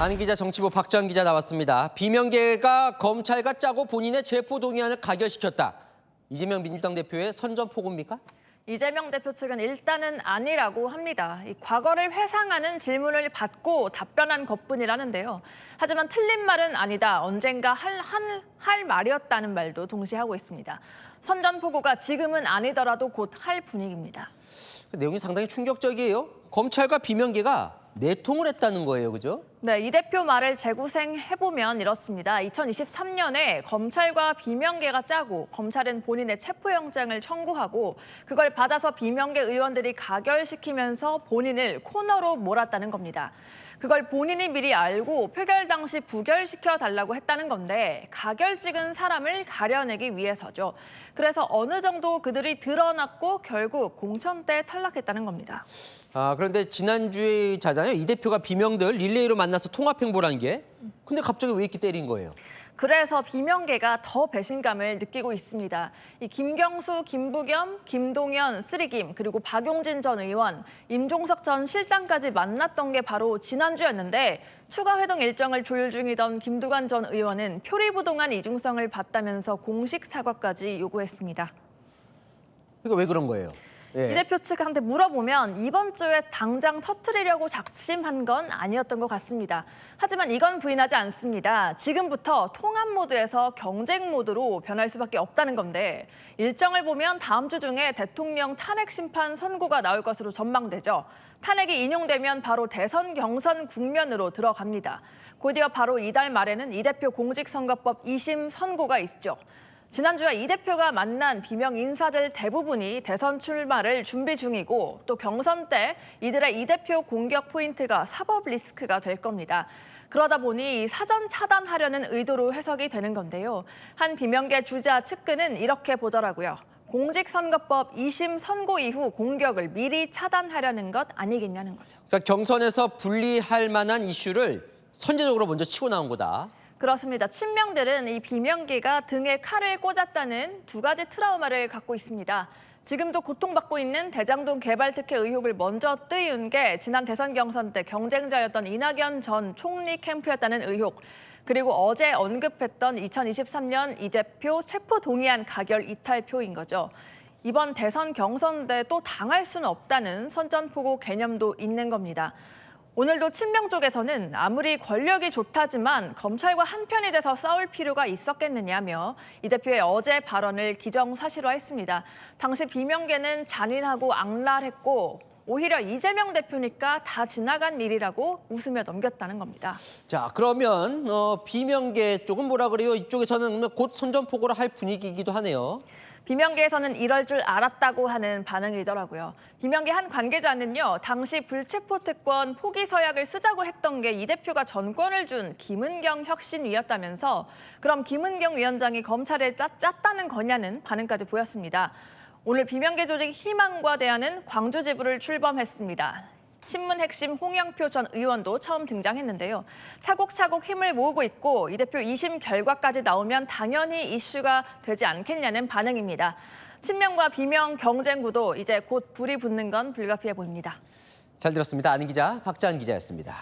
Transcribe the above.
안 기자, 정치부 박주한 기자 나왔습니다. 비명계가 검찰과 짜고 본인의 체포동의안을 가결시켰다. 이재명 민주당 대표의 선전포고입니까? 이재명 대표 측은 일단은 아니라고 합니다. 과거를 회상하는 질문을 받고 답변한 것뿐이라는데요. 하지만 틀린 말은 아니다. 언젠가 할 말이었다는 말도 동시에 하고 있습니다. 선전포고가 지금은 아니더라도 곧 할 분위기입니다. 내용이 상당히 충격적이에요. 검찰과 비명계가 내통을 했다는 거예요, 그죠? 네, 이 대표 말을 재구생해보면 이렇습니다. 2023년에 검찰과 비명계가 짜고 검찰은 본인의 체포영장을 청구하고 그걸 받아서 비명계 의원들이 가결시키면서 본인을 코너로 몰았다는 겁니다. 그걸 본인이 미리 알고 표결 당시 부결시켜달라고 했다는 건데 가결 찍은 사람을 가려내기 위해서죠. 그래서 어느 정도 그들이 드러났고 결국 공천 때 탈락했다는 겁니다. 그런데 지난주에잖아요. 이 대표가 비명들 릴레이로 만나서 통합행보라는 게. 근데 갑자기 왜 이렇게 때린 거예요? 그래서 비명계가 더 배신감을 느끼고 있습니다. 이 김경수, 김부겸, 김동연, 쓰리김, 그리고 박용진 전 의원, 임종석 전 실장까지 만났던 게 바로 지난주였는데 추가 회동 일정을 조율 중이던 김두관 전 의원은 표리부동한 이중성을 봤다면서 공식 사과까지 요구했습니다. 그러니까 왜 그런 거예요? 예. 이 대표 측한테 물어보면 이번 주에 당장 터뜨리려고 작심한 건 아니었던 것 같습니다. 하지만 이건 부인하지 않습니다. 지금부터 통합 모드에서 경쟁 모드로 변할 수밖에 없다는 건데 일정을 보면 다음 주 중에 대통령 탄핵 심판 선고가 나올 것으로 전망되죠. 탄핵이 인용되면 바로 대선 경선 국면으로 들어갑니다. 곧이어 바로 이달 말에는 이 대표 공직선거법 2심 선고가 있죠. 지난주에 이 대표가 만난 비명 인사들 대부분이 대선 출마를 준비 중이고 또 경선 때 이들의 이 대표 공격 포인트가 사법 리스크가 될 겁니다. 그러다 보니 사전 차단하려는 의도로 해석이 되는 건데요. 한 비명계 주자 측근은 이렇게 보더라고요. 공직선거법 2심 선고 이후 공격을 미리 차단하려는 것 아니겠냐는 거죠. 그러니까 경선에서 분리할 만한 이슈를 선제적으로 먼저 치고 나온 거다. 그렇습니다. 친명들은 이 비명계가 등에 칼을 꽂았다는 두 가지 트라우마를 갖고 있습니다. 지금도 고통받고 있는 대장동 개발 특혜 의혹을 먼저 띄운 게 지난 대선 경선 때 경쟁자였던 이낙연 전 총리 캠프였다는 의혹. 그리고 어제 언급했던 2023년 이 대표 체포동의안 가결 이탈표인 거죠. 이번 대선 경선 때 또 당할 수는 없다는 선전포고 개념도 있는 겁니다. 오늘도 친명 쪽에서는 아무리 권력이 좋다지만 검찰과 한편이 돼서 싸울 필요가 있었겠느냐며 이 대표의 어제 발언을 기정사실화했습니다. 당시 비명계는 잔인하고 악랄했고 오히려 이재명 대표니까 다 지나간 일이라고 웃으며 넘겼다는 겁니다. 자, 그러면 비명계 쪽은 뭐라 그래요? 이쪽에서는 곧 선전포고를 할 분위기이기도 하네요. 비명계에서는 이럴 줄 알았다고 하는 반응이더라고요. 비명계 한 관계자는요. 당시 불체포 특권 포기 서약을 쓰자고 했던 게 이 대표가 전권을 준 김은경 혁신위였다면서 그럼 김은경 위원장이 검찰에 짰다는 거냐는 반응까지 보였습니다. 오늘 비명계 조직 희망과 대안은 광주 지부를 출범했습니다. 친문 핵심 홍영표 전 의원도 처음 등장했는데요. 차곡차곡 힘을 모으고 있고 이 대표 2심 결과까지 나오면 당연히 이슈가 되지 않겠냐는 반응입니다. 친명과 비명 경쟁 구도 이제 곧 불이 붙는 건 불가피해 보입니다. 잘 들었습니다. 안 기자, 박주한 기자였습니다.